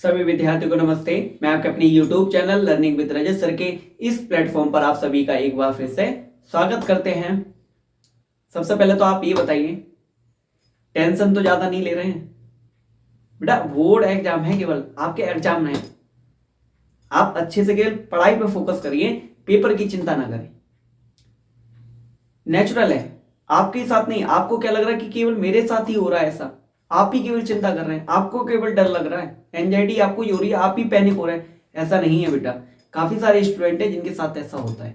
सभी विद्यार्थियों को नमस्ते। मैं आपके अपने YouTube channel learning with Rajat sir के इस प्लेटफॉर्म पर आप सभी का एक बार फिर से स्वागत करते हैं। सबसे पहले तो आप ये बताइए, टेंशन तो ज्यादा नहीं ले रहे हैं? बेटा बोर्ड एग्जाम है, केवल आपके एग्जाम नहीं। आप अच्छे से केवल पढ़ाई पर फोकस करिए, पेपर की चिंता ना करें। नेचुरल है, आपके साथ नहीं। आपको क्या लग रहा है कि केवल मेरे साथ ही हो रहा है ऐसा? आप ही केवल चिंता कर रहे हैं, आपको केवल डर लग रहा है, एंजाइटी आपको ही हो रही है, आप ही पैनिक हो रहे हैं। ऐसा नहीं है बेटा, काफी सारे स्टूडेंट हैं जिनके साथ ऐसा होता है।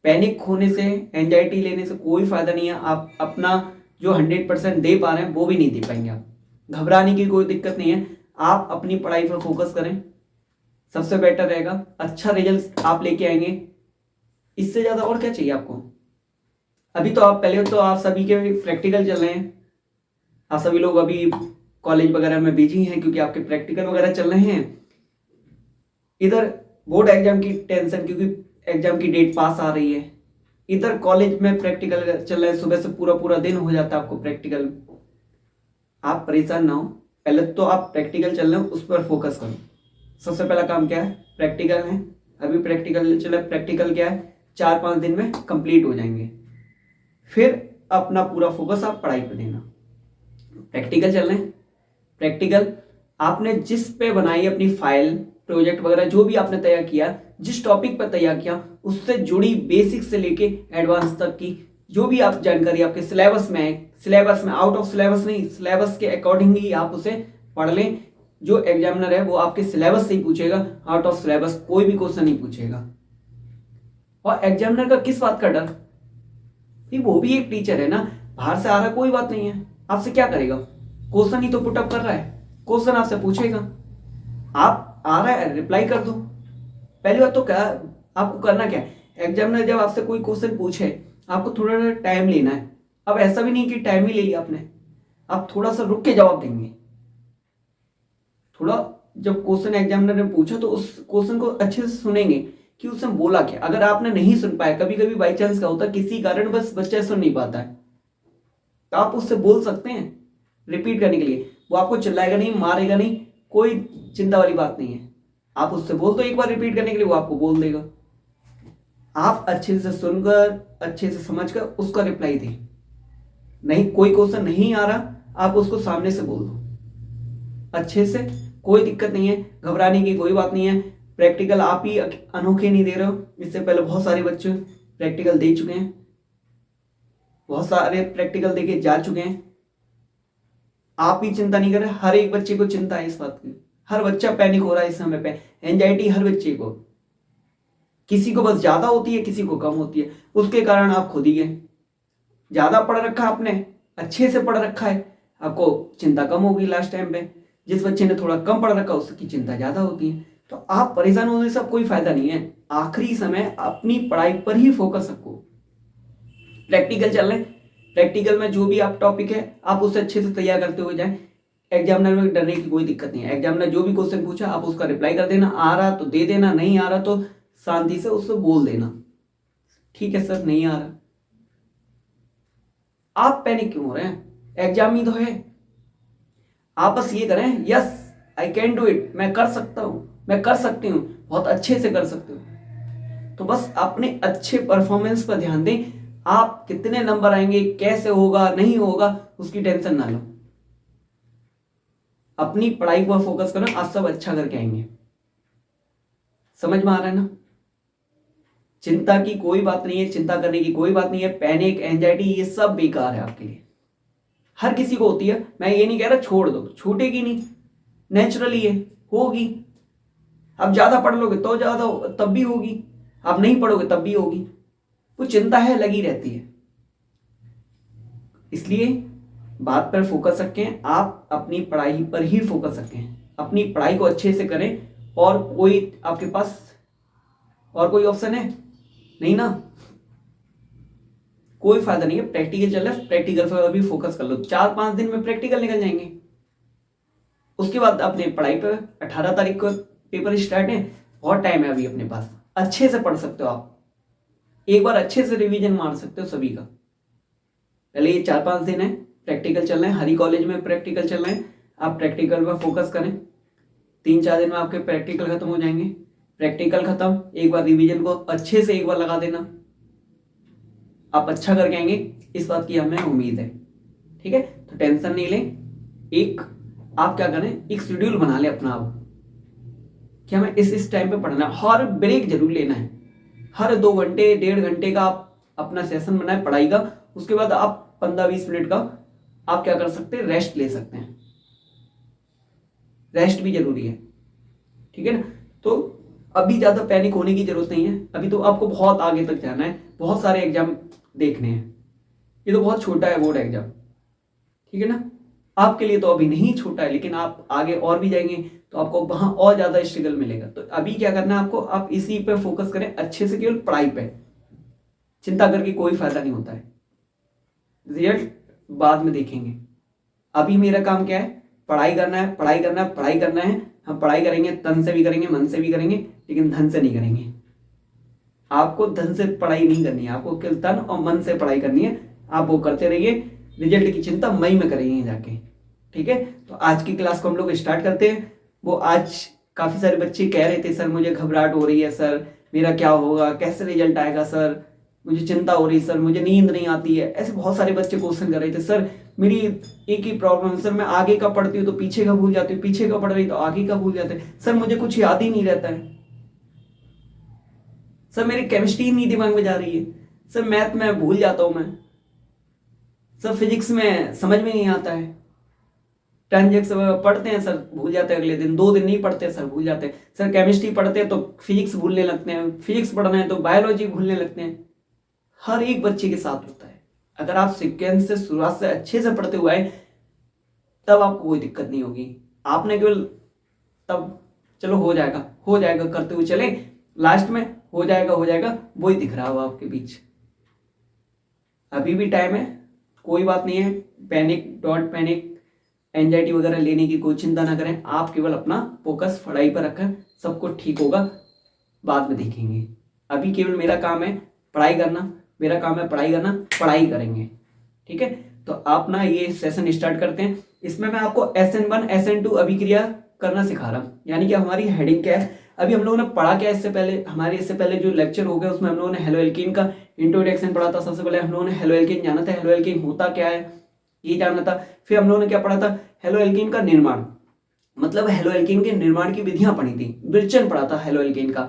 पैनिक होने से, एंजाइटी लेने से कोई फायदा नहीं है। आप अपना जो 100% दे पा रहे हैं वो भी नहीं दे पाएंगे। आप घबराने की कोई दिक्कत नहीं है, आप अपनी पढ़ाई पर फोकस करें, सबसे बेटर रहेगा। अच्छा रिजल्ट आप लेके आएंगे, इससे ज्यादा और क्या चाहिए आपको? अभी तो आप पहले तो आप सभी के प्रैक्टिकल चल रहे हैं, आप सभी लोग अभी कॉलेज वगैरह में बिजी हैं क्योंकि आपके प्रैक्टिकल वगैरह चल रहे हैं। इधर बोर्ड एग्जाम की टेंशन क्योंकि एग्जाम की डेट पास आ रही है, इधर कॉलेज में प्रैक्टिकल चल रहा है, सुबह से पूरा पूरा दिन हो जाता है आपको प्रैक्टिकल। आप परेशान ना हो, पहले तो आप प्रैक्टिकल चल रहे हो उस पर फोकस करो। सबसे पहला काम क्या है? प्रैक्टिकल है, अभी प्रैक्टिकल चल रहा है। प्रैक्टिकल क्या है, 4-5 दिन में कंप्लीट हो जाएंगे। फिर अपना पूरा फोकस आप पढ़ाई पे देना। प्रैक्टिकल चल रहे हैं, प्रैक्टिकल आपने जिस पे बनाई अपनी फाइल, प्रोजेक्ट वगैरह जो भी आपने तैयार किया, जिस टॉपिक पर तैयार किया, उससे जुड़ी बेसिक से लेके एडवांस तक की जो भी आप जानकारी आपके सिलेबस में है, सिलेबस में, आउट ऑफ सिलेबस नहीं, सिलेबस के अकॉर्डिंग ही आप उसे पढ़ लें। जो एग्जामिनर है वो आपके सिलेबस से ही पूछेगा, आउट ऑफ सिलेबस कोई भी क्वेश्चन नहीं पूछेगा। और एग्जामिनर का किस बात का डर? वो भी एक टीचर है ना, बाहर से आ रहा कोई बात नहीं है, आपसे क्या करेगा? क्वेश्चन ही तो पुटअप कर रहा है, क्वेश्चन आपसे पूछेगा, आप आ रहा है रिप्लाई कर दो। पहली बात तो क्या आपको करना क्या है, एग्जामिनर जब आपसे कोई क्वेश्चन पूछे आपको थोड़ा टाइम लेना है। अब ऐसा भी नहीं कि टाइम ही ले लिया आपने, आप थोड़ा सा रुक के जवाब देंगे। थोड़ा जब क्वेश्चन एग्जामिनर ने पूछा तो उस क्वेश्चन को अच्छे से सुनेंगे कि उसने बोला क्या। अगर आपने नहीं सुन पाया, कभी कभी बाई चांस क्या होता है किसी कारण बस बच्चा सुन नहीं पाता है, तो आप उससे बोल सकते हैं रिपीट करने के लिए। वो आपको चिल्लाएगा नहीं, मारेगा नहीं, कोई चिंता वाली बात नहीं है। आप उससे बोल दो एक बार रिपीट करने के लिए, वो आपको बोल देगा। आप अच्छे से सुनकर, अच्छे से समझकर उसका रिप्लाई दें। नहीं, कोई क्वेश्चन नहीं आ रहा, आप उसको सामने से बोल दो अच्छे से, कोई दिक्कत नहीं है, घबराने की कोई बात नहीं है। प्रैक्टिकल आप ही अनोखे नहीं दे रहे हो, इससे पहले बहुत सारे बच्चे प्रैक्टिकल दे चुके हैं, बहुत सारे प्रैक्टिकल देके जा चुके हैं। आप ही चिंता नहीं कर रहे, हर एक बच्चे को चिंता है इस बात की, हर बच्चा पैनिक हो रहा है इस समय पे, एंजाइटी हर बच्चे को, किसी को बस ज्यादा होती है, किसी को कम होती है। उसके कारण आप खुद ही गए, ज्यादा पढ़ रखा आपने, अच्छे से पढ़ रखा है, आपको चिंता कम होगी लास्ट टाइम पे। जिस बच्चे ने थोड़ा कम पढ़ रखा उसकी चिंता ज्यादा होती है। तो आप परेशान होने से कोई फायदा नहीं है। आखिरी समय अपनी पढ़ाई पर ही फोकस रखो। प्रैक्टिकल चल रहे, प्रैक्टिकल में जो भी आप टॉपिक है आप उसे अच्छे से तैयार करते हुए जाएं। एग्जामिनर में डरने की कोई दिक्कत नहीं है। एग्जामिनर जो भी क्वेश्चन पूछा आप उसका रिप्लाई कर देना, आ रहा तो दे देना, नहीं आ रहा तो शांति से उससे बोल देना, ठीक है सर नहीं आ रहा। आप पैनिक क्यों हो रहे हैं? एग्जाम ही तो है। आप बस ये करें, yes I can do it, मैं कर सकता हूं, मैं कर सकती हूं, बहुत अच्छे से कर सकते हो। तो बस अपने अच्छे परफॉर्मेंस पर ध्यान दें। आप कितने नंबर आएंगे, कैसे होगा, नहीं होगा, उसकी टेंशन ना लो। अपनी पढ़ाई पर फोकस करो, आप सब अच्छा करके आएंगे। समझ में आ रहा है ना? चिंता की कोई बात नहीं है, चिंता करने की कोई बात नहीं है। पैनिक, एंजाइटी ये सब बेकार है आपके लिए, हर किसी को होती है। मैं ये नहीं कह रहा छोड़ दो, छूटेगी नहीं, नेचुरली है, होगी। आप ज्यादा पढ़ लोगे तो ज्यादा तब भी होगी, आप नहीं पढ़ोगे तब भी होगी। वो चिंता है, लगी रहती है। इसलिए बात पर फोकस रखें, आप अपनी पढ़ाई पर ही फोकस रखें, अपनी पढ़ाई को अच्छे से करें। और कोई आपके पास और कोई ऑप्शन है नहीं ना, कोई फायदा नहीं है। प्रैक्टिकल चल रहा है, प्रैक्टिकल पर अभी फोकस कर लो। 4-5 दिन में प्रैक्टिकल निकल जाएंगे, उसके बाद अपने पढ़ाई पर 18 तारीख को पेपर स्टार्ट है, बहुत टाइम है अभी अपने पास। अच्छे से पढ़ सकते हो आप, एक बार अच्छे से रिवीजन मार सकते हो सभी का। पहले ये 4-5 दिन है प्रैक्टिकल चल रहे हैं, हरी कॉलेज में प्रैक्टिकल चल रहे हैं। आप प्रैक्टिकल पर फोकस करें। 3-4 दिन में आपके प्रैक्टिकल खत्म हो जाएंगे। प्रैक्टिकल खत्म, एक बार रिवीजन को अच्छे से एक बार लगा देना, आप अच्छा करके आएंगे, इस बात की हमें उम्मीद है। ठीक है, तो टेंशन नहीं लें। एक आप क्या करें, एक शेड्यूल बना लें अपना आप कि हमें इस टाइम पे पढ़ना है। हर ब्रेक जरूर लेना है, हर 2 घंटे 1.5 घंटे का आप अपना सेशन बनाए पढ़ाई का। उसके बाद आप 15-20 मिनट का आप क्या कर सकते हैं, रेस्ट ले सकते हैं। रेस्ट भी जरूरी है, ठीक है ना। तो अभी ज्यादा पैनिक होने की जरूरत नहीं है। अभी तो आपको बहुत आगे तक जाना है, बहुत सारे एग्जाम देखने हैं। ये तो बहुत छोटा है बोर्ड एग्जाम, ठीक है ना। आपके लिए तो अभी नहीं छोटा है, लेकिन आप आगे और भी जाएंगे तो आपको वहां और ज्यादा स्ट्रगल मिलेगा। तो अभी क्या करना है आपको, आप इसी पे फोकस करें अच्छे से, केवल पढ़ाई पे। चिंता करके कोई फायदा नहीं होता है, रिजल्ट बाद में देखेंगे। अभी मेरा काम क्या है, पढ़ाई करना है, पढ़ाई करना है, पढ़ाई करना है। हम पढ़ाई करेंगे, तन से भी करेंगे, मन से भी करेंगे, लेकिन धन से नहीं करेंगे। आपको धन से पढ़ाई नहीं करनी है, आपको केवल तन और मन से पढ़ाई करनी है। आप वो करते रहिए, रिजल्ट की चिंता मई में करेंगे जाके, ठीक है। तो आज की क्लास को हम लोग स्टार्ट करते हैं। वो आज काफी सारे बच्चे कह रहे थे, सर मुझे घबराहट हो रही है, सर मेरा क्या होगा, कैसे रिजल्ट आएगा, सर मुझे चिंता हो रही है, सर मुझे नींद नहीं आती है। ऐसे बहुत सारे बच्चे क्वेश्चन कर रहे थे, सर मेरी एक ही प्रॉब्लम, सर मैं आगे का पढ़ती हूँ तो पीछे का भूल जाती हूँ, पीछे का पढ़ रही तो आगे का भूल जाते हैं, सर मुझे कुछ याद ही नहीं रहता है, सर मेरी केमिस्ट्री नहीं दिमाग में जा रही है, सर मैथ में भूल जाता हूं मैं, सर फिजिक्स में समझ में नहीं आता है, ट्रांजेक्शन पढ़ते हैं सर भूल जाते हैं, अगले दिन 2 दिन नहीं पढ़ते सर भूल जाते हैं, सर केमिस्ट्री पढ़ते हैं तो फिजिक्स भूलने लगते हैं, फिजिक्स पढ़ना है तो बायोलॉजी भूलने लगते हैं। हर एक बच्चे के साथ होता है। अगर आप सीक्वेंस से शुरुआत से अच्छे से पढ़ते हुए आए तब आपको कोई दिक्कत नहीं होगी। आपने केवल तब चलो हो जाएगा हो जाएगा करते हुए चले, लास्ट में हो जाएगा वही दिख रहा हो आपके बीच। अभी भी टाइम है, कोई बात नहीं है। पैनिक डोंट पैनिक, एंजाइटी वगैरह लेने की कोई चिंता ना करें। आप केवल अपना फोकस पढ़ाई पर रखें, सब कुछ ठीक होगा, बाद में देखेंगे। अभी केवल मेरा काम है पढ़ाई करना, मेरा काम है पढ़ाई करना, पढ़ाई करेंगे, ठीक है। तो आप ना ये सेशन स्टार्ट करते हैं। इसमें मैं आपको SN1 SN2 अभिक्रिया करना सिखा रहा हूँ। यानी कि हमारी हेडिंग क्या है, अभी हम लोगों ने पढ़ा क्या इससे पहले, हमारे इससे पहले जो लेक्चर हो गया उसमें हम लोगों ने हेलो एल्केन का इंट्रोडक्शन पढ़ा था। सबसे पहले हम लोगों ने हेलो एल्केन जाना था, हेलो एल्केन होता क्या है ये जानना था। फिर हम लोगों ने क्या पढ़ा था, हेलो एल्केन का निर्माण, मतलब हेलो एल्केन के निर्माण की विधियां पढ़ी थी। विरचन पढ़ा था हेलो एल्केन का,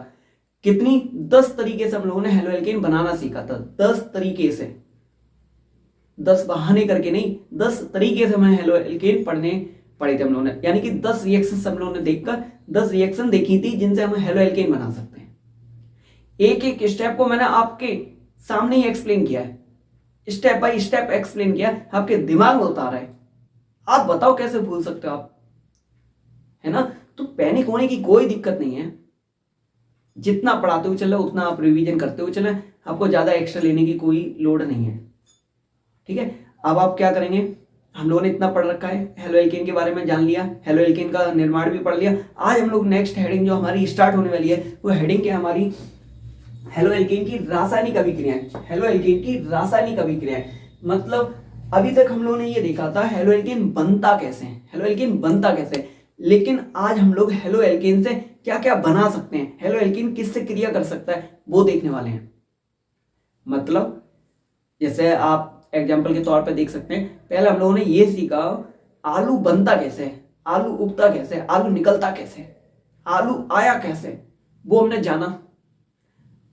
कितनी 10 तरीके से हम लोगों ने हेलो एल्केन बनाना सीखा था। 10 तरीके से, 10 बहाने करके नहीं, 10 तरीके से हमें हेलो एल्केन पढ़े थे हम लोगों ने। यानी कि 10 रिएक्शन हम लोगों ने देखकर 10 रिएक्शन देखी थी जिनसे हम हेलो एल्केन बना सकते हैं। एक एक स्टेप को मैंने आपके सामने ही एक्सप्लेन किया है, स्टेप बाय स्टेप एक्सप्लेन किया, आपके दिमाग में उतारा है। आप बताओ कैसे भूल सकते हो आप, है ना। तो पैनिक होने की कोई दिक्कत नहीं है। जितना पढ़ाते हुए चलो उतना आप रिवीजन करते हुए चले, आपको ज्यादा एक्स्ट्रा लेने की कोई लोड नहीं है, ठीक है। अब आप क्या करेंगे, हम लोगों ने इतना पढ़ रखा है, हेलो एल्केन के बारे में जान लिया, हेलो एल्केन का निर्माण भी पढ़ लिया। आज हम लोग नेक्स्ट हेडिंग जो हमारी स्टार्ट होने वाली है वो हेडिंग क्या हमारी, हेलो एल्केन की रासायनिक अभिक्रियाएं। हेलो एल्केन की रासायनिक अभिक्रियाएं मतलब अभी तक हम लोगों ने ये देखा था हेलो एल्केन बनता कैसे है, हेलो एल्केन बनता कैसे है, लेकिन आज हम लोग हेलो एल्केन से क्या क्या बना सकते हैं, हेलो एल्केन किससे क्रिया कर सकता है वो देखने वाले हैं। मतलब जैसे आप एग्जाम्पल के तौर पे देख सकते हैं, पहले हम लोगों ने ये सीखा आलू बनता कैसे, आलू उगता कैसे, आलू निकलता कैसे, आलू आया कैसे, वो हमने जाना।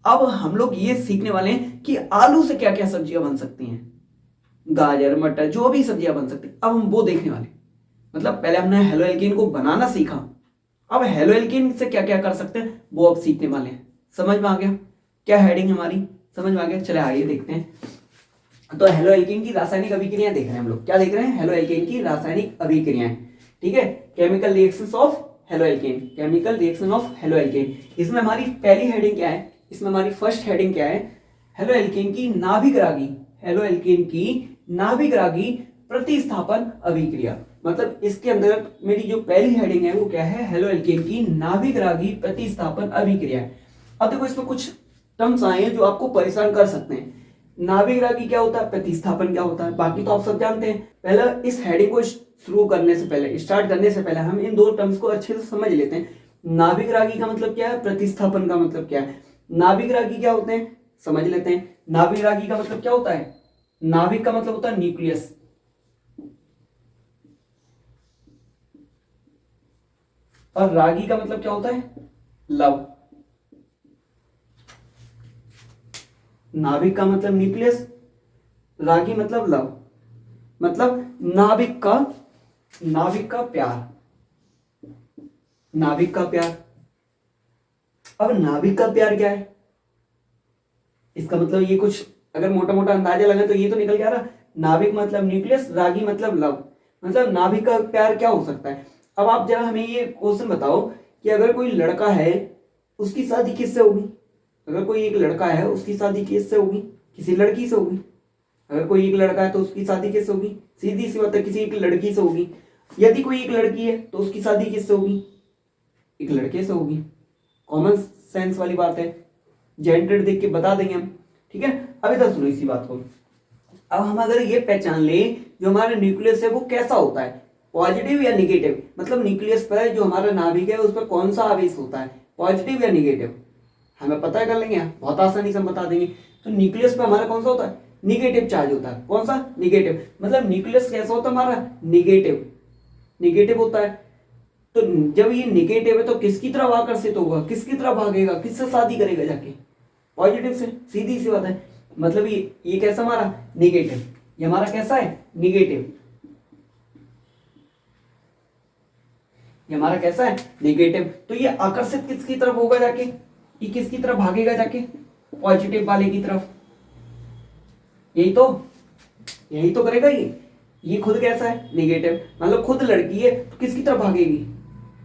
अब हम लोग ये सीखने वाले हैं कि आलू से क्या क्या सब्जियां बन सकती हैं, गाजर मटर जो भी सब्जियां बन सकती हैं, अब हम वो देखने वाले। मतलब पहले हमने हेलो एल्केन को बनाना सीखा, अब हेलो एल्केन से क्या क्या कर सकते हैं वो अब सीखने वाले हैं। समझ में आ गया क्या हेडिंग हमारी, समझ में आ गया। चले आइए देखते हैं। तो हेलो एल्केन की रासायनिक अभिक्रियाएं देख रहे हैं हम लोग, क्या देख रहे हैं, हेलो एल्केन की रासायनिक अभिक्रियाएं, ठीक है। Chemical reactions of halo alkane, chemical reaction of halo alkane. इसमें हमारी पहली हेडिंग क्या है, इसमें हमारी फर्स्ट हेडिंग क्या है, हेलो एल्केन की नाभिक रागी, हेलो एल्केन की नाभिक रागी प्रतिस्थापन अभिक्रिया। मतलब इसके अंदर मेरी जो पहली हेडिंग है वो क्या है, हेलो एल्केन की नाभिक रागी प्रतिस्थापन अभिक्रिया। अब देखो इसमें कुछ टर्म्स आए हैं जो आपको परेशान कर सकते हैं। नाभिक रागी क्या होता है, प्रतिस्थापन क्या होता है, बाकी तो आप सब जानते हैं। पहले इस हेडिंग को शुरू करने से पहले, स्टार्ट करने से पहले हम इन दो टर्म्स को अच्छे से समझ लेते हैं। नाभिक रागी का मतलब क्या है, प्रतिस्थापन का मतलब क्या है। नाभिक रागी क्या होते हैं समझ लेते हैं। नाभिक रागी का मतलब क्या होता है, नाभिक का मतलब होता है न्यूक्लियस, और रागी का मतलब क्या होता है, लव। नाभिक का मतलब न्यूक्लियस, रागी मतलब लव, मतलब नाभिक का प्यार, नाभिक का प्यार। अब नाभिक का प्यार क्या है, इसका मतलब ये कुछ अगर मोटा मोटा अंदाजा लगे तो ये तो निकल के आ रहा, नाभिक मतलब न्यूक्लियस, रागी मतलब लव, मतलब नाभिक का प्यार क्या हो सकता है। अब आप जरा हमें ये क्वेश्चन बताओ कि अगर कोई लड़का है उसकी शादी किससे होगी, अगर कोई एक लड़का है उसकी शादी किससे होगी, किसी लड़की से होगी। अगर कोई एक लड़का है तो उसकी शादी किससे होगी, सीधी सी बात है किसी एक लड़की से होगी। यदि कोई एक लड़की है तो उसकी शादी किससे होगी, एक लड़के से होगी। कॉमन सेंस वाली बात है, जेंडर देख के बता देंगे हम, ठीक है। अब इधर सुनो इसी बात को। अब हम अगर ये पहचान ले जो हमारा न्यूक्लियस है वो कैसा होता है, पॉजिटिव या निगेटिव, मतलब न्यूक्लियस पर जो हमारा नाभिक है उस पर कौन सा आवेश होता है, पॉजिटिव या निगेटिव, हमें पता कर लेंगे, बहुत आसानी से हम बता देंगे। तो न्यूक्लियस पे हमारा कौन सा होता है, निगेटिव चार्ज होता है। कौन सा, निगेटिव, मतलब न्यूक्लियस कैसा होता है हमारा, निगेटिव, निगेटिव होता है। तो जब ये निगेटिव है तो किसकी तरफ आकर्षित होगा, किसकी तरफ भागेगा, किससे शादी करेगा जाके, पॉजिटिव से, सीधी सी बात है। मतलब ये कैसा हमारा निगेटिव, ये हमारा कैसा है निगेटिव, ये हमारा कैसा है निगेटिव। तो ये आकर्षित किसकी तरफ होगा जाके, ये किसकी तरफ भागेगा जाके, पॉजिटिव वाले की तरफ। यही तो करेगा ये खुद कैसा है निगेटिव, मतलब खुद लड़की है तो किसकी तरफ भागेगी,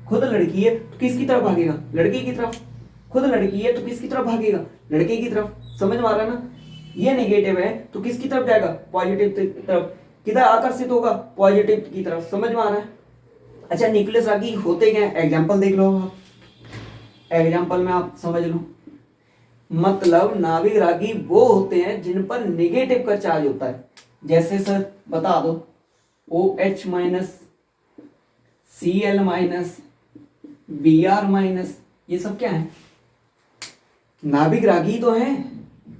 खुद लड़की है तो किसकी तरफ भागेगा, लड़के की तरफ। खुद लड़की है तो किसकी तरफ भागेगा, लड़के की तरफ। समझ में आ रहा है ना, ये नेगेटिव है तो किसकी तरफ जाएगा, पॉजिटिव की तरफ। किधर आकर्षित होगा, पॉजिटिव की तरफ। समझ में आ रहा है। अच्छा न्यूक्लियस रागी होते क्या, एग्जाम्पल देख लो आप, एग्जाम्पल में आप समझ लो। मतलब नाभिक रागी वो होते हैं जिन पर नेगेटिव का चार्ज होता है। जैसे सर बता दो, OH minus, Cl minus, Br minus, ये सब क्या है, नाभिक रागी तो है,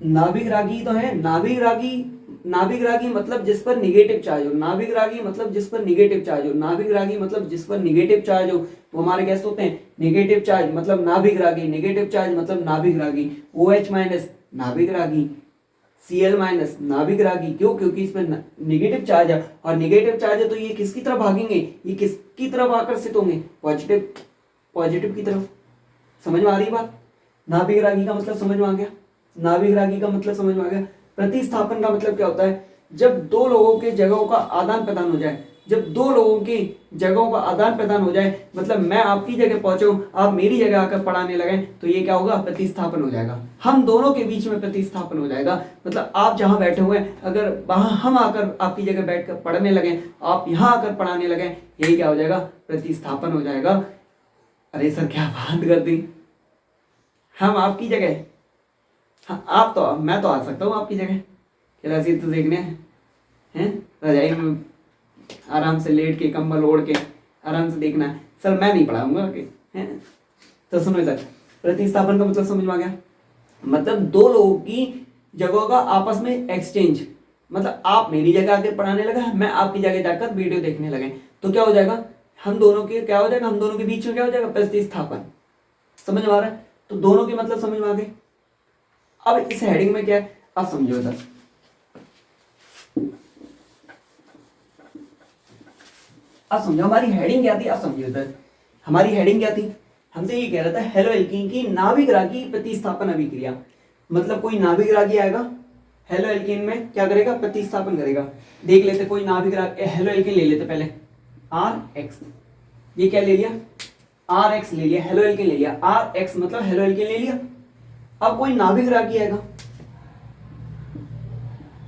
नाभिक रागी तो है। नाभिक रागी मतलब जिस पर निगेटिव चार्ज हो, नाभिक रागी मतलब जिस पर निगेटिव चार्ज हो, नाभिक रागी मतलब जिस पर निगेटिव चार्ज हो, वो हमारे कैसे होते हैं, निगेटिव चार्ज मतलब नाभिक रागी, निगेटिव चार्ज मतलब नाभिक रागी। OH माइनस नाभिक रागी, Cl माइनस नाभिक रागी। क्यों, क्योंकि इसमें निगेटिव चार्ज है, और निगेटिव चार्ज है तो ये किसकी तरफ भागेंगे, ये किसकी तरफ आकर्षित होंगे, पॉजिटिव की तरफ। समझ में आ रही बात। नाभिक रागी का मतलब समझ में आ गया, नाभिक रागी का मतलब समझ में आ गया। प्रतिस्थापन का मतलब क्या होता है, जब दो लोगों के जगहों का आदान प्रदान हो जाए, जब दो लोगों की जगहों का आदान प्रदान हो जाए, मतलब मैं आपकी जगह पहुंचाऊं, आप मेरी जगह आकर पढ़ाने लगे, तो ये क्या होगा, प्रतिस्थापन हो जाएगा। हम दोनों के बीच में प्रतिस्थापन हो जाएगा। मतलब आप जहां बैठे हुए हैं, अगर वहां हम आकर आपकी जगह बैठकर पढ़ने लगे, आप यहां आकर पढ़ाने लगे, यही क्या हो जाएगा, प्रतिस्थापन हो जाएगा। अरे सर क्या बात कर दी, हम आपकी जगह, हाँ आप तो, मैं तो आ सकता हूँ आपकी जगह, रसीद तो देखने हैं, रजाई में आराम से लेट के कंबल ओढ़ के आराम से देखना है। सर मैं नहीं पढ़ाऊंगा हैं। तो सुनो इधर, प्रतिस्थापन का मतलब समझ में आ गया। मतलब दो लोगों की जगहों का आपस में एक्सचेंज, मतलब आप मेरी जगह आकर पढ़ाने लगा, मैं आपकी जगह जाकर वीडियो देखने लगे, तो क्या हो जाएगा, हम दोनों के क्या हो जाएगा, हम दोनों के बीच में क्या हो जाएगा, प्रतिस्थापन। समझ में आ रहा है। तो दोनों के मतलब समझ में आ गए। अब इस हेडिंग में क्या है, आप समझो इधर, आप समझो हमारी हेडिंग क्या थी, आप समझो इधर हमारी हेडिंग क्या थी। हमसे ये कह रहा था हेलो एल्कीन की नाभिक रागी प्रतिस्थापन अभिक्रिया। मतलब कोई नाभिक रागी आएगा, हेलो एल्कीन में क्या करेगा, प्रतिस्थापन करेगा। देख लेते, कोई नाभिक रागी हेलो एल्कीन ले लेते पहले, RX, ये क्या ले लिया, RX ले लिया, हेलो एल्कीन ले लिया, RX मतलब हेलो एल्कीन ले लिया। अब कोई नाभिक रागी आएगा,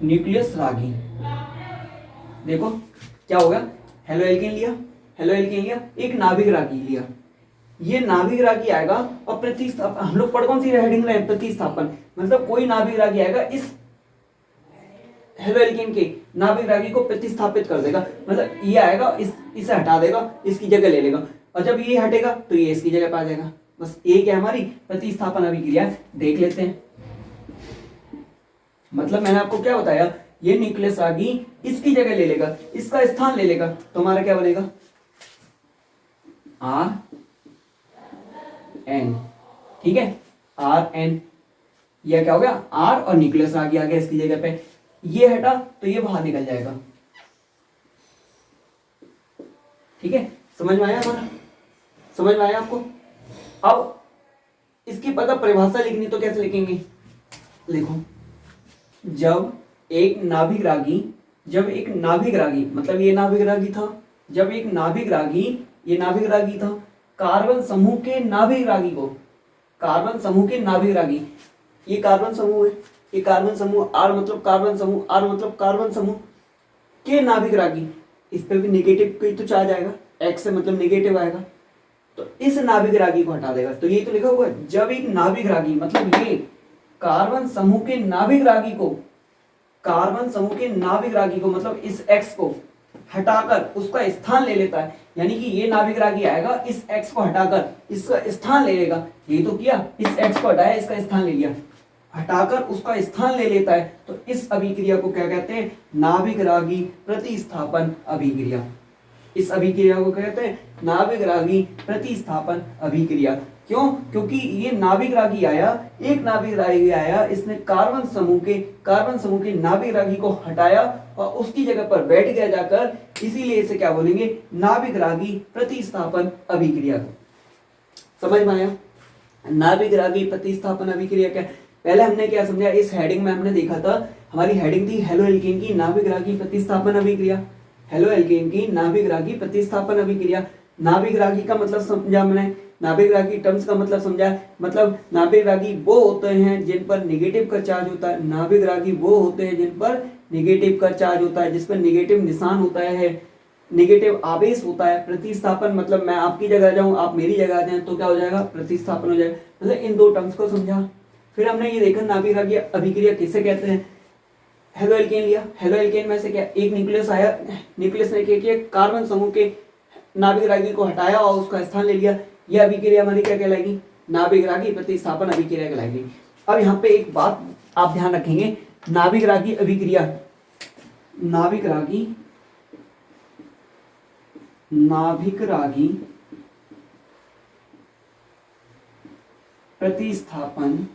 न्यूक्लियस रागी, देखो क्या होगा, हेलो एल्कीन लिया, हेलो एल्कीन लिया, एक नाभिक रागी लिया, ये नाभिक रागी आएगा और प्रतिस्थापन, हम लोग पढ़ कौन सी हेडिंग रहे, प्रतिस्थापन। मतलब कोई नाभिक रागी आएगा, इस हेलो एल्केन के नाभिक रागी को प्रतिस्थापित कर देगा, मतलब ये आएगा इसे हटा देगा, इसकी जगह ले लेगा, और जब ये हटेगा तो ये इसकी जगह पे आ जाएगा। बस ये क्या हमारी प्रतिस्थापन अभिक्रिया, देख लेते हैं। मतलब मैंने आपको क्या बताया, ये न्यूक्लियस रागी इसकी जगह ले लेगा, इसका स्थान ले लेगा, तो हमारा क्या बनेगा आर एन, ठीक है, आर एन। यह क्या हो गया आर और न्यूक्लियस रागी आ गया इसकी जगह पे, ये हटा तो ये बाहर निकल जाएगा, ठीक है। समझ में आया हमारा, समझ में आया आपको। अब इसकी अगर परिभाषा लिखनी तो कैसे लिखेंगे, लिखो, जब एक नाभिक रागी मतलब ये नाभिक रागी था, जब एक नाभिक रागी, ये नाभिक रागी था, कार्बन समूह के नाभिक रागी को, कार्बन समूह के नाभिक रागी, ये कार्बन समूह है, ये कार्बन समूह, आर मतलब कार्बन समूह, आर मतलब कार्बन समूह के नाभिक रागी, इस पे भी नेगेटिव कोई तो चार्ज आएगा, एक्स से मतलब नेगेटिव आएगा, तो इस नाभिक रागी को हटा देगा। तो ये तो लिखा हुआ है, जब एक नाभिक रागी मतलब ये कार्बन समूह के नाभिक रागी को, कार्बन समूह के नाभिक रागी को मतलब इस एक्स को हटाकर उसका स्थान ले लेता है, यानी कि ये नाभिक रागी आएगा, इस एक्स को हटाकर इसका स्थान ले लेगा, ये तो किया, इस एक्स को हटाया, इसका स्थान ले लिया, हटाकर उसका स्थान ले लेता है, तो इस अभिक्रिया को क्या कहते हैं, नाभिक रागी प्रतिस्थापन अभिक्रिया। इस अभिक्रिया को कहते हैं नाभिक रागी प्रतिस्थापन अभिक्रिया। क्यों? क्योंकि ये नाभिक रागी आया, एक नाभिक रागी आया, इसने कार्बन समूह के नाभिक रागी को हटाया और उसकी जगह पर बैठ गया जाकर, इसीलिए इसे क्या बोलेंगे, नाभिक रागी प्रतिस्थापन अभिक्रिया। समझ में आया? नाभिक रागी प्रतिस्थापन अभिक्रिया क्या? पहले हमने क्या समझा, इस हेडिंग में हमने देखा था, हमारी हेडिंग थी हेलो एल्केन की नाभिक रागी प्रतिस्थापन अभिक्रिया। हेलो एल्केन की नाभिक रागी प्रतिस्थापन अभिक्रिया। नाभिक रागी का मतलब समझा मैंने, नाभिक रागी टर्म्स का मतलब समझा, मतलब नाभिक रागी वो होते हैं जिन पर नेगेटिव का चार्ज होता है, नाभिक रागी वो होते हैं जिन पर नेगेटिव का चार्ज होता है, जिस पर नेगेटिव निशान होता है, नेगेटिव आवेश होता है। प्रतिस्थापन मतलब मैं आपकी जगह जाऊं, आप मेरी जगह आ जाएं, तो क्या हो जाएगा, प्रतिस्थापन हो जाएगा। मतलब इन दो टर्म्स को समझा। फिर हमने ये देखा नाभिक रागी अभिक्रिया किसे कहते हैं। हेलो एल्केन लिया, हेलो एल्केन में से क्या, एक न्यूक्लियस आया, न्यूक्लियस ने क्या किया, कार्बन समूह के नाभिक रागी को हटाया और उसका स्थान ले लिया, यह अभिक्रिया हमारी क्या कहलाएगी, नाभिक रागी प्रतिस्थापन अभिक्रिया कहलाएगी। अब यहाँ पे एक बात आप ध्यान रखेंगे, नाभिक रागी अभिक्रिया, नाभिक रागी प्रतिस्थापन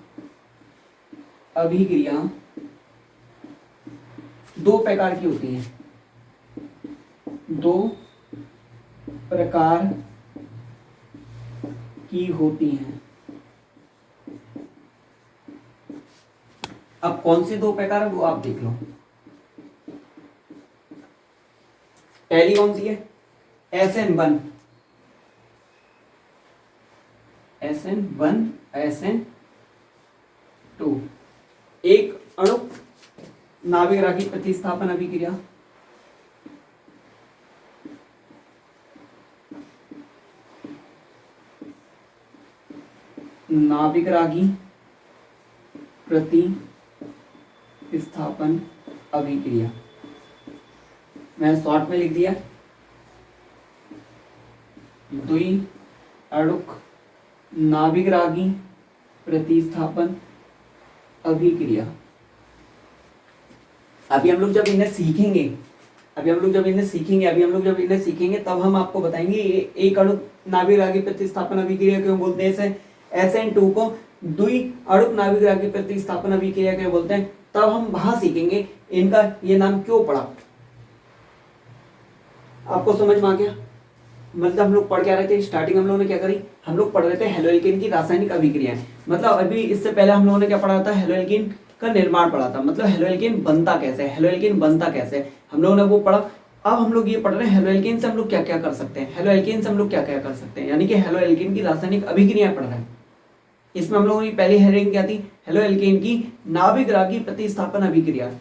अभिक्रिया दो प्रकार की होती है, दो प्रकार की होती हैं। अब कौन सी दो प्रकार है वो आप देख लो। पहली कौन सी है, SN1, SN1, SN2, एक अणु नाभिक रागी प्रतिस्थापन अभिक्रिया, नाभिक रागी प्रतिस्थापन अभिक्रिया, मैं शॉर्ट में लिख दिया, द्वि अणुक नाभिक रागी प्रतिस्थापन अभिक्रिया। अभी हम लोग जब इन्हें सीखेंगे तब हम आपको बताएंगे एक अणु नाभिक रागी प्रतिस्थापन अभिक्रिया क्यों बोलते हैं इसे, SN2 को द्वि अणुक नाभिक रागी प्रतिस्थापन अभिक्रिया क्यों बोलते हैं, तब हम वहां सीखेंगे इनका ये नाम क्यों पड़ा। आपको समझ में आ गया? मतलब हम लोग पढ़ क्या रहे थे, स्टार्टिंग हम लोगों ने क्या करी, हम लोग पढ़ रहे थे हेलो एल्केन की रासायनिक अभिक्रिया। मतलब अभी इससे पहले हम लोगों ने क्या पढ़ा था, हेलो एल्केन का निर्माण पढ़ा था, मतलब हेलो एल्केन बनता कैसे, हम लोगों ने वो पढ़ा। अब हम लोग ये पढ़ रहे हैं हेलो एल्केन से हम लोग क्या क्या कर सकते हैं, यानी कि हेलो एल्केन की रासायनिक अभिक्रिया पढ़ रहे हैं। इसमें हम लोगों की पहली हेडिंग क्या थी, हेलो एल्केन की नाभिक रागी प्रतिस्थापन अभिक्रिया,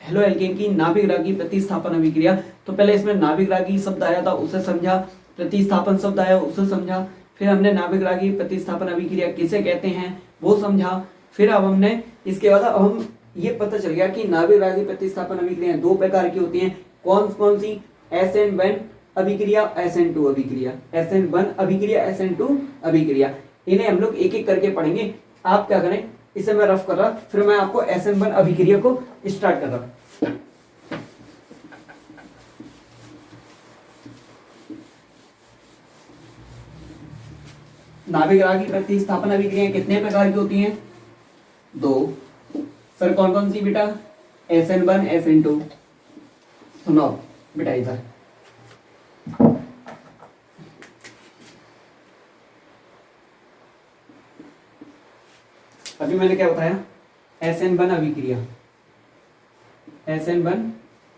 हेलो एल्केन की नाभिक रागी प्रतिस्थापन अभिक्रिया। तो पहले इसमें नाभिक रागी शब्द आया था उसे समझा, प्रतिस्थापन शब्द आया उसे समझा, फिर हमने नाभिक रागी प्रतिस्थापन अभिक्रिया किसे कहते हैं वो समझा। फिर अब हमने इसके बाद अब हम ये पता चल गया कि नाभिक रागी प्रतिस्थापन अभिक्रियाएं दो प्रकार की होती हैं। कौन कौन सी? SN1 अभिक्रिया, SN2 अभिक्रिया, SN1 अभिक्रिया, SN2 अभिक्रिया। इन्हें हम लोग एक एक करके पढ़ेंगे। आप क्या करें, इसे मैं रफ कर रहा, फिर मैं आपको SN1 अभिक्रिया को स्टार्ट कर रहा। नाभिक रागी प्रतिस्थापन अभिक्रियाएं कितने प्रकार की होती हैं? दो। सर कौन कौन सी बेटा? SN1 SN2। सुनो बेटा इधर, अभी मैंने क्या बताया? SN1 अभिक्रिया, SN1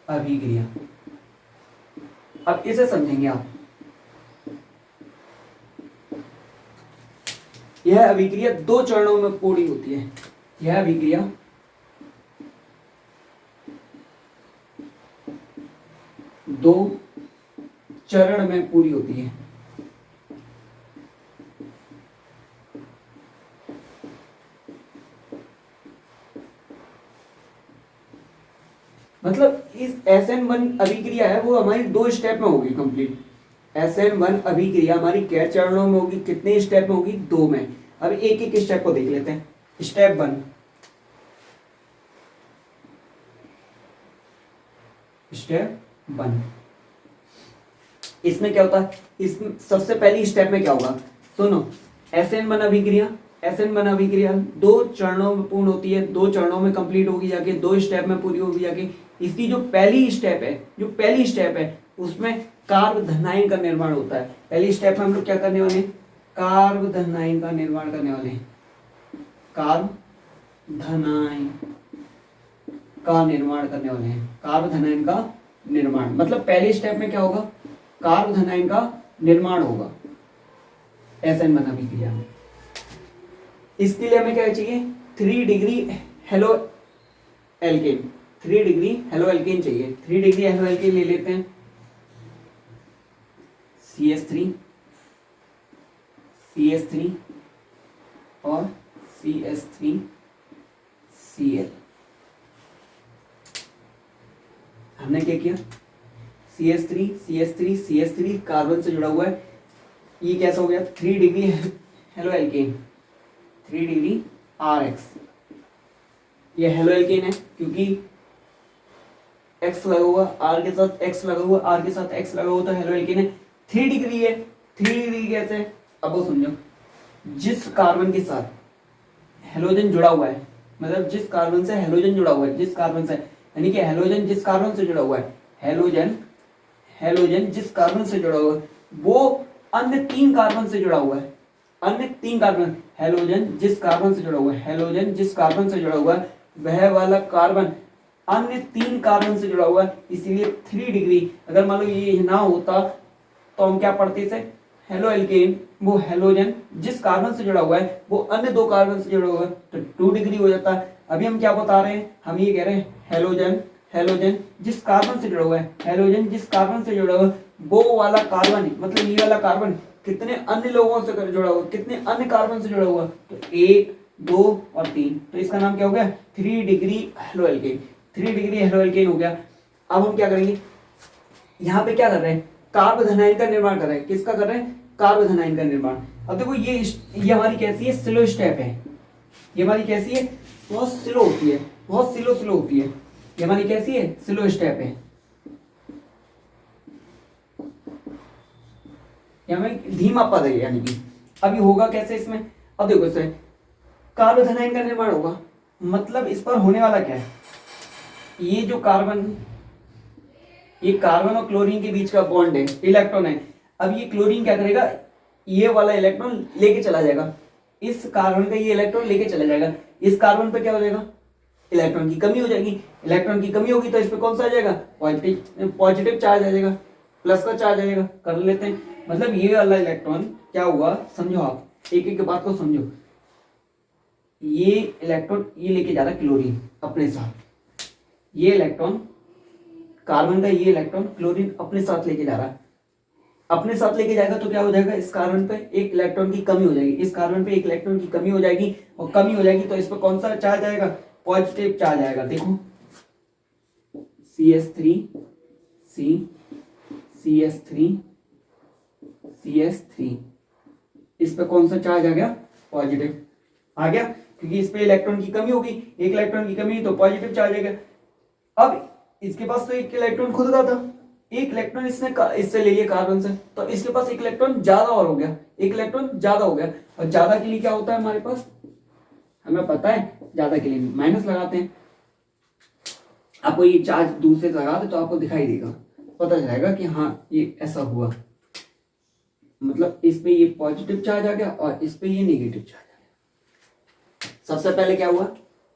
अभिक्रिया। अब इसे समझेंगे आप। यह अभिक्रिया दो चरणों में पूरी होती है। यह अभिक्रिया दो चरण में पूरी होती है। मतलब इस SN1 अभिक्रिया है वो हमारी दो स्टेप में होगी कंप्लीट। SN1 अभिक्रिया हमारी कै चरणों में होगी? कितने स्टेप में होगी? दो में। अब एक एक स्टेप को देख लेते हैं। स्टेप 1, स्टेप 1 इसमें क्या होता है? इसमें सबसे पहली स्टेप में क्या होगा? सुनो, SN1 अभिक्रिया, SN1 अभिक्रिया दो चरणों में पूर्ण होती है, दो चरणों में कंप्लीट होगी जाके, दो स्टेप में पूरी होगी जाके। इसकी जो पहली स्टेप है उसमें कार्बोधनाइन का निर्माण होता है। पहली स्टेप में हम लोग क्या करने वाले हैं? कार्बोधनाइन का निर्माण करने वाले हैं। कार्बोधनाइन का निर्माण करने वाले हैं। कार्बोधनाइन का निर्माण मतलब पहले स्टेप में क्या होगा? कार्बोधनाइन का निर्माण होगा SN1 अभिक्रिया में। इसके लिए हमें क्या चाहिए? 3 degree halo alkane, 3 degree halo alkane चाहिए। 3 डिग्री हेलो एल्केन ले लेते हैं। CH3 और CH3Cl। हमने क्या किया? CH3 कार्बन से जुड़ा हुआ है। ये कैसा हो गया? 3 degree halo alkane, 3 degree RX। ये हेलो एल्केन है क्योंकि X लगा हुआ, R के साथ X लगा हुआ, R के साथ X लगा हुआ, तो हेलो एल्केन है। 3 डिग्री है। 3 डिग्री कैसे? अब वो समझो, जिस कार्बन के साथ हेलोजन जुड़ा हुआ है, मतलब जिस कार्बन से हेलोजन जुड़ा हुआ है, जिस कार्बन से, यानी कि हेलोजन जिस कार्बन से जुड़ा हुआ है, हेलोजन जिस कार्बन से जुड़ा हुआ है वो अन्य 3 कार्बन से जुड़ा हुआ है। अन्य 3 कार्बन, हेलोजन जिस कार्बन से जुड़ा हुआ है, हेलोजन जिस कार्बन से जुड़ा हुआ है वह वाला कार्बन अन्य 3 कार्बन से जुड़ा हुआ है। इसीलिए 3 डिग्री। अगर मान लो ये ना होता तो हम क्या पढ़ते थे? हेलो एल्केन, वो हेलोजन जिस कार्बन से जुड़ा हुआ है वो अन्य 2 कार्बन से जुड़ा हुआ है, तो 2 डिग्री हो जाता है। अभी हम क्या बता रहे हैं? हम ये कह रहे हैं हेलोजन जिस कार्बन से जुड़ा हुआ है, हेलोजन जिस कार्बन से जुड़ा हुआ है वो वाला कार्बन, मतलब ये वाला कार्बन कितने अन्य लोगों से जुड़ा हुआ, कितने अन्य कार्बन से जुड़ा हुआ? तो 1, 2 और 3। तो इसका नाम क्या हो गया? 3 degree halo alkane. 3 degree halo alkane हो गया। अब हम क्या करेंगे? यहाँ पे क्या कर रहे हैं? कार्बोधनाइन का निर्माण कर रहे हैं। किसका कर रहे हैं? कार्बोधनाइन का निर्माण। अब देखो ये हमारी कैसी है? स्लो स्टेप है। ये हमारी कैसी है? बहुत स्लो होती है, बहुत स्लो होती है। ये हमारी कैसी है? स्लो स्टेप है। हमें धीमा पद है, यानी कि अभी होगा कैसे इसमें? अब देखो इसे कार्बोधनाइन का निर्माण होगा, मतलब इस पर होने वाला क्या है? ये जो कार्बन, ये कार्बन और क्लोरीन के बीच का बॉन्ड है, इलेक्ट्रॉन है। अब ये क्लोरीन क्या करेगा? ये वाला इलेक्ट्रॉन लेके चला जाएगा, इस कार्बन का ये इलेक्ट्रॉन लेके चला जाएगा। इस कार्बन पे क्या हो जाएगा? इलेक्ट्रॉन की कमी हो जाएगी। इलेक्ट्रॉन की कमी होगी तो इस पे कौन सा आ जाएगा? पॉजिटिव चार्ज आ जाएगा, प्लस का चार्ज आ जाएगा। कर लेते हैं। मतलब ये वाला इलेक्ट्रॉन क्या हुआ? समझो आप, एक एक बात को समझो। ये इलेक्ट्रॉन ये लेके जा रहा है क्लोरीन अपने साथ, ये इलेक्ट्रॉन कार्बन का ये इलेक्ट्रॉन क्लोरीन अपने साथ लेके जा रहा है। अपने साथ लेके जाएगा तो क्या हो जाएगा? इस कार्बन पे एक इलेक्ट्रॉन की कमी हो जाएगी, इस कार्बन पे एक इलेक्ट्रॉन की कमी हो जाएगी, और कमी हो जाएगी तो इस पर कौन सा चार्ज आएगा? पॉजिटिव चार्ज आएगा, देखो CS3 C CS3 CS3, इस पे कौन सा चार्ज आ गया, पॉजिटिव आ गया, क्योंकि इस पे इलेक्ट्रॉन की कमी होगी, एक इलेक्ट्रॉन की कमी तो पॉजिटिव चार्ज आ गया। अब इसके पास तो एक इलेक्ट्रॉन खुद का था, एक इलेक्ट्रॉन इसने इससे ले लिया कार्बन से, तो इसके पास एक इलेक्ट्रॉन ज्यादा और हो गया, एक इलेक्ट्रॉन ज्यादा हो गया। और ज्यादा के लिए क्या होता है हमारे पास, हमें पता है ज्यादा के लिए माइनस लगाते हैं। आपको ये चार्ज दूर से लगा दे तो आपको दिखाई देगा, पता चलेगा कि हाँ ये ऐसा हुआ, मतलब इस पे ये पॉजिटिव चार्ज आ गया और इस पे ये नेगेटिव चार्ज आ गया। सबसे पहले क्या हुआ,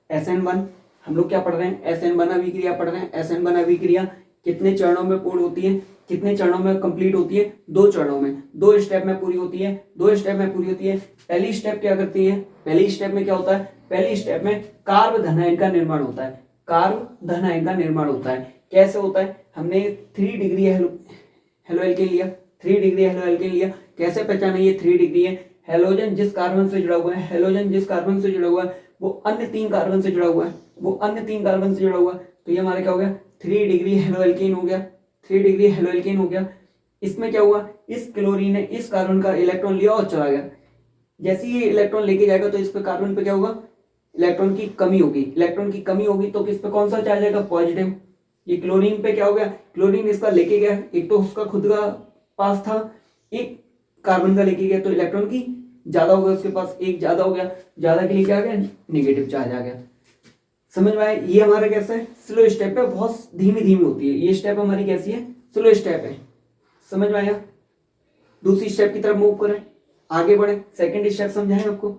SN1, हम लोग क्या पढ़ रहे हैं, SN1 अभिक्रिया पढ़ रहे हैं। SN1 अभिक्रिया कितने चरणों में पूर्ण होती है, कितने चरणों में कंप्लीट होती है, 2 चरणों में, 2 स्टेप में पूरी होती है, 2 स्टेप में पूरी होती है। पहली स्टेप क्या करती है, पहली स्टेप में क्या होता है, पहली स्टेप में कार्ब धनायन का निर्माण होता है, कार्ब धनायन का निर्माण होता है। कैसे होता है, हमने 3 डिग्री हेलो एल्केन लिया, 3 डिग्री हेलो एल्केन लिया, कैसे पहचाना ये 3 डिग्री है, हेलोजन जिस कार्बन से जुड़ा हुआ है, हेलोजन जिस कार्बन से जुड़ा हुआ है वो अन्य 3 कार्बन से जुड़ा हुआ है, वो अन्य 3 कार्बन से जुड़ा हुआ है, तो ये हमारा क्या हो गया, 3 डिग्री हेलो एल्केन हो गया, 3 डिग्री हेलो एल्केन हो गया। इसमें क्या हुआ, इस क्लोरीन ने इस कार्बन का इलेक्ट्रॉन लिया और चला गया, जैसे ही ये इलेक्ट्रॉन लेके जाएगा तो इस पे कार्बन पे क्या होगा, इलेक्ट्रॉन की कमी होगी, इलेक्ट्रॉन की कमी होगी तो किस पे कौन सा चार्ज आएगा, पॉजिटिव। ये क्लोरीन पे क्या हो गया, क्लोरीन इसका लेके गया, एक तो उसका खुद का पास था, एक कार्बन का लेके गया तो इलेक्ट्रॉन की ज्यादा हो गया, उसके पास एक ज्यादा हो गया, ज्यादा के लिए क्या आ गया, नेगेटिव चार्ज आ गया। समझ में आया, ये हमारा कैसा है, स्लो स्टेप है, बहुत धीमी धीमी होती है, ये स्टेप हमारी कैसी है, स्लो स्टेप है। समझ में आया, दूसरी स्टेप की तरफ मूव करें, आगे बढ़े, सेकंड स्टेप समझाएं आपको,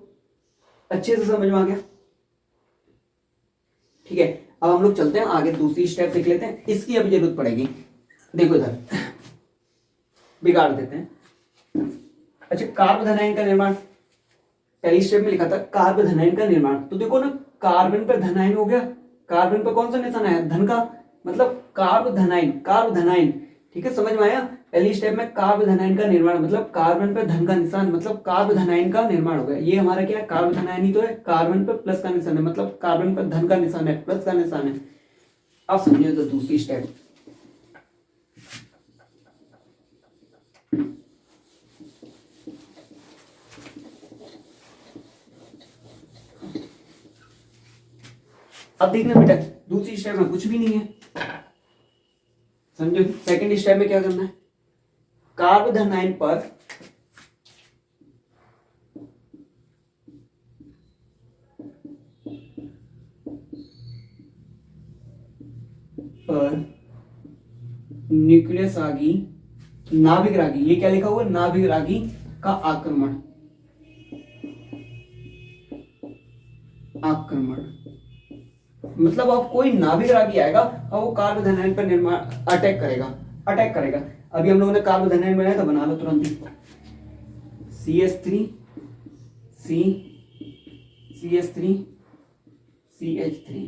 अच्छे से समझ में आ गया, ठीक है। अब हम लोग चलते हैं आगे, दूसरी स्टेप देख लेते हैं, इसकी अभी जरूरत पड़ेगी, देखो इधर बिगाड़ देते हैं। अच्छा, कार्ब धनायन का निर्माण, पहली स्टेप में लिखा था कार्ब धनायन का निर्माण, तो देखो ना कार्बन पर धनायन हो गया, कार्बन पर कौन सा निशान आया, धन का, मतलब कार्ब धनायन, कार्ब धनायन, ठीक है, समझ में आया। पहली स्टेप में कार्ब धनायन का निर्माण मतलब कार्बन पर धन का निशान, मतलब कार्ब धनायन का निर्माण हो गया। ये हमारा क्या है, कार्ब धनायन ही तो है, कार्बन पर प्लस का निशान है, मतलब कार्बन पर धन का निशान है, प्लस का निशान है। अब समझिए तो दूसरी स्टेप, अब देखना बेटा, दूसरी स्टेप में कुछ भी नहीं है, समझो। सेकंड स्टेप में क्या करना है, कार्ब धनायन पर न्यूक्लियस रागी, नाभिक रागी, ये क्या लिखा हुआ है, नाभिक रागी का आक्रमण, आक्रमण मतलब अब कोई नाभिक रागी आएगा और वो कार्ब धनायन पर निर्माण अटैक करेगा, अटैक करेगा। अभी हम लोगों ने कार्ब धनायन बनाया था, बना लो तुरंत ही, CS3 C CS3 CH3,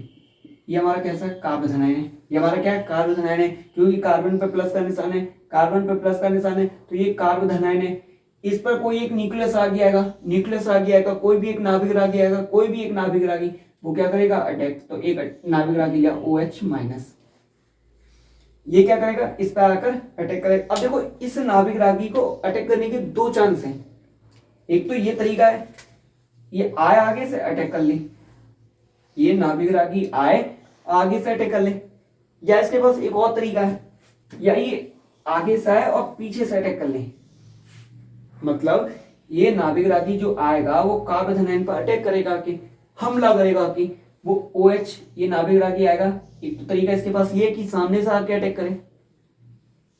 ये हमारा कैसा कार्ब धनायन है, ये हमारा क्या है, कार्ब धनायन है, क्योंकि कार्बन पर प्लस का निशान है, कार्बन पर प्लस का निशान है तो ये कार्ब धनायन है। इस पर कोई एक न्यूक्लियस रागी आएगा, न्यूक्लियस रागी आएगा, कोई भी एक नाभिक रागी आएगा, कोई भी एक नाभिक रागी, वो क्या करेगा, अटैक, तो एक नाभिक रागी या OH माइनस, ये क्या करेगा, इस पर आकर अटैक करेगा। अब देखो इस नाभिक रागी को अटैक करने के 2 चांस हैं, एक तो ये तरीका है, ये आए आगे से अटैक कर ले, ये नाभिक रागी आए आगे से अटैक कर ले, या इसके पास एक और तरीका है, या ये आगे से आए और पीछे से अटैक कर ले, मतलब ये नाभिक रागी जो आएगा वो कार्ब धनायन पर अटैक करेगा कि हमला करेगा कि वो OH, ये नाभिक रागी आएगा, एक तो तरीका इसके पास ये कि सामने से आके अटैक करे,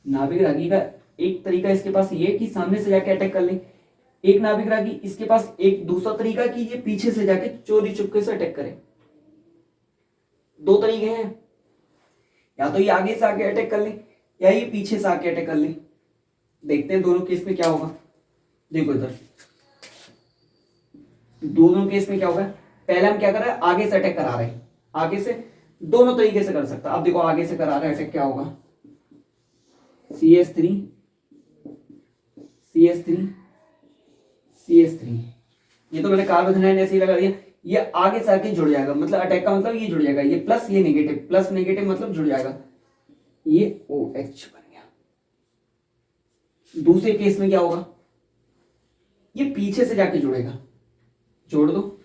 नाभिक रागी का एक तरीका इसके पास ये कि सामने से जाके अटैक कर ले, एक नाभिक रागी इसके पास एक दूसरा तरीका कि ये पीछे से जाके चोरी चुपके से अटैक करे। 2 तरीके हैं, या तो ये आगे से आके अटैक कर ले या ये पीछे से आके अटैक कर ले। देखते हैं दोनों केस में क्या होगा, देखो इधर दोनों केस में क्या होगा। पहले हम क्या कर रहे हैं, आगे से अटैक करा रहे हैं, आगे से दोनों तरीके से कर सकता है। अब देखो आगे से करा रहे हैं अटैक, क्या होगा, CS3 CS3 CS3, ये तो मैंने कार्ब धनायन ऐसे ही लगा दिया, ये आगे से आके जुड़ जाएगा, मतलब अटैक का मतलब ये जुड़ जाएगा, ये प्लस ये नेगेटिव, प्लस नेगेटिव मतलब जुड़ जाएगा, ये OH बन गया। दूसरे केस में क्या होगा, ये पीछे से जाके जुड़ेगा, जोड़ दो,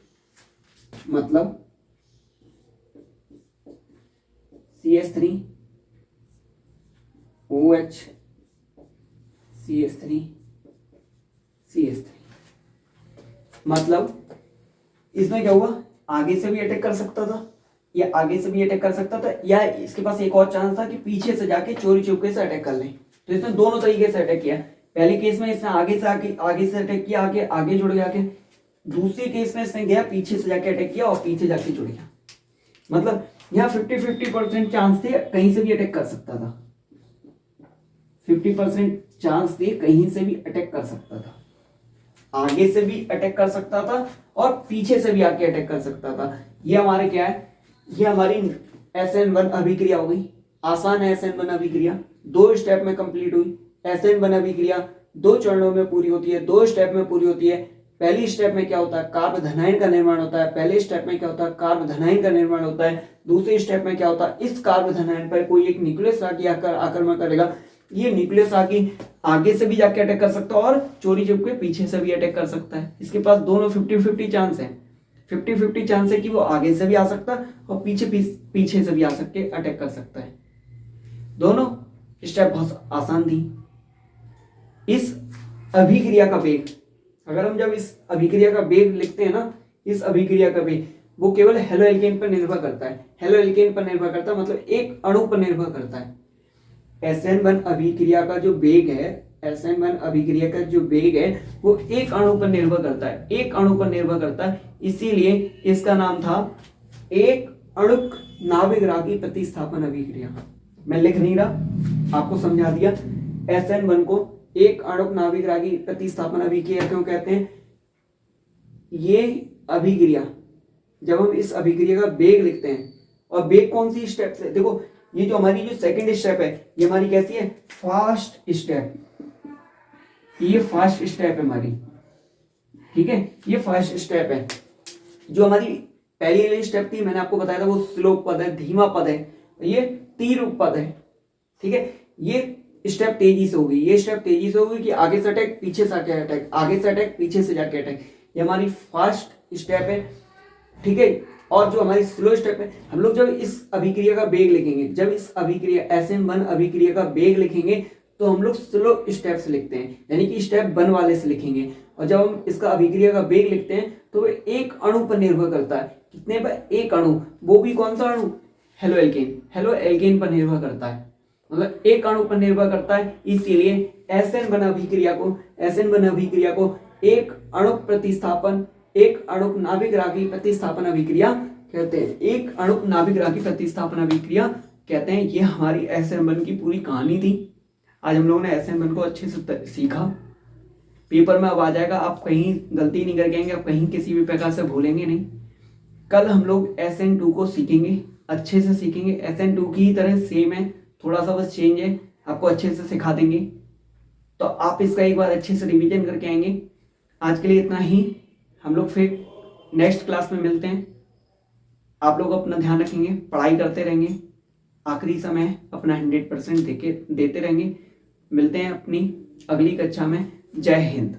मतलब CH3 OH CH3 CH3, मतलब इसमें क्या हुआ, आगे से भी अटैक कर सकता था, या आगे से भी अटैक कर सकता था, या इसके पास एक और चांस था कि पीछे से जाके चोरी चुपके से अटैक कर ले। तो इसने दोनों तरीके से अटैक किया। पहले केस में इसने आगे से अटैक किया, आगे जुड़ गया के। दूसरे केस में इसने गया पीछे से जाके अटैक किया और पीछे जाके जुड़ गया। मतलब यहाँ 50-50% चांस थे, कहीं से भी अटैक कर सकता था, 50% चांस थे कहीं से भी अटैक कर सकता था, आगे से भी अटैक कर सकता था और पीछे से भी आके अटैक कर सकता था। ये हमारे क्या है, ये हमारी SN1 अभिक्रिया हो गई। आसान है SN1 अभिक्रिया, 2 स्टेप में कंप्लीट हुई। SN1 अभिक्रिया 2 चरणों में पूरी होती है, 2 स्टेप में पूरी होती है। पहली स्टेप में क्या होता है, कार्बोधनाइन का निर्माण होता है। पहले स्टेप में क्या होता है, कार्बोधनाइन का निर्माण होता है। दूसरे स्टेप में क्या होता है, इस कार्बोधनाइन पर कोई एक न्यूक्लियस आकर आक्रमण करेगा। ये न्यूक्लियस आगे से भी जाके अटैक कर सकता है और चोरी चुपके पीछे से भी अटैक कर सकता है। इसके पास दोनों 50-50 चांस है, 50-50 चांस है कि वो आगे से भी आ सकता है और पीछे से भी आ सकते अटैक कर सकता है। दोनों स्टेप बहुत आसान थी। इस अभिक्रिया का वेग, अगर हम जब इस अभिक्रिया का वेग लिखते हैं ना, इस अभिक्रिया का वेग वो केवल हेलो एल्केन पर निर्भर करता है। हेलो एल्केन पर निर्भर करता है मतलब एक अणु पर निर्भर करता है। SN1 अभिक्रिया का जो वेग है, SN1 अभिक्रिया का जो वेग है वो एक अणु पर निर्भर करता है, एक अणु पर निर्भर करता है। इसीलिए इसका नाम था एक अणुक नाभिक प्रतिस्थापन अभिक्रिया। मैं लिख नहीं रहा, आपको समझा दिया। SN1 को एक अणुक नाभिक प्रतिस्थापन अभिक्रिया क्यों कहते हैं। ये अभिक्रिया, जब हम इस अभिक्रिया का वेग लिखते हैं, और वेग कौन सी स्टेप से, देखो ये जो हमारी जो सेकंड स्टेप है ये हमारी कैसी है, फास्ट स्टेप। ये फास्ट स्टेप है हमारी, ठीक है, ये फास्ट स्टेप है। जो हमारी पहली वाली स्टेप थी मैंने आपको बताया था वो स्लो पद है, धीमा पद है, ये तीव्र पद है, ठीक है। ये स्टेप तेजी से होगी, ये स्टेप तेजी से होगी कि आगे से अटैक पीछे से आके अटैक, आगे से अटैक पीछे से जाके अटैक। ये हमारी फास्ट स्टेप है, ठीक है। और जो हमारी स्लो स्टेप है, हम लोग जब इस अभिक्रिया का वेग लिखेंगे, जब इस अभिक्रिया SN1 अभिक्रिया का वेग लिखेंगे तो हम लोग स्लो स्टेप से लिखते हैं, यानी कि स्टेप 1 वाले से लिखेंगे। और जब हम इसका अभिक्रिया का वेग लिखते हैं तो वो एक अणु पर निर्भर करता है। कितने पर, एक अणु, वो भी कौन सा अणु, हेलो एल्केन, हेलो एल्केन पर निर्भर करता है, मतलब एक अणु पर निर्भर करता है। इसीलिए SN1 अभिक्रिया को एक अणु प्रतिस्थापन, एक अणुक नाभिक रागी प्रतिस्थापन अभिक्रिया कहते हैं, एक अणुक नाभिक रागी प्रतिस्थापन अभिक्रिया कहते हैं। ये हमारी SN1 की पूरी कहानी थी। आज हम लोगों ने SN1 को अच्छे से सीखा। पेपर में अब आ जाएगा, आप कहीं गलती नहीं करके आएंगे, आप कहीं किसी भी प्रकार से भूलेंगे नहीं। कल हम लोग SN2 को सीखेंगे, अच्छे से सीखेंगे। SN2 की ही तरह सेम है, थोड़ा सा बस चेंज है, आपको अच्छे से सिखा देंगे। तो आप इसका एक बार अच्छे से रिवीजन करके आएंगे। आज के लिए इतना ही, हम लोग फिर नेक्स्ट क्लास में मिलते हैं। आप लोग अपना ध्यान रखेंगे, पढ़ाई करते रहेंगे, आखिरी समय अपना 100% देते रहेंगे। मिलते हैं अपनी अगली कक्षा में। जय हिंद।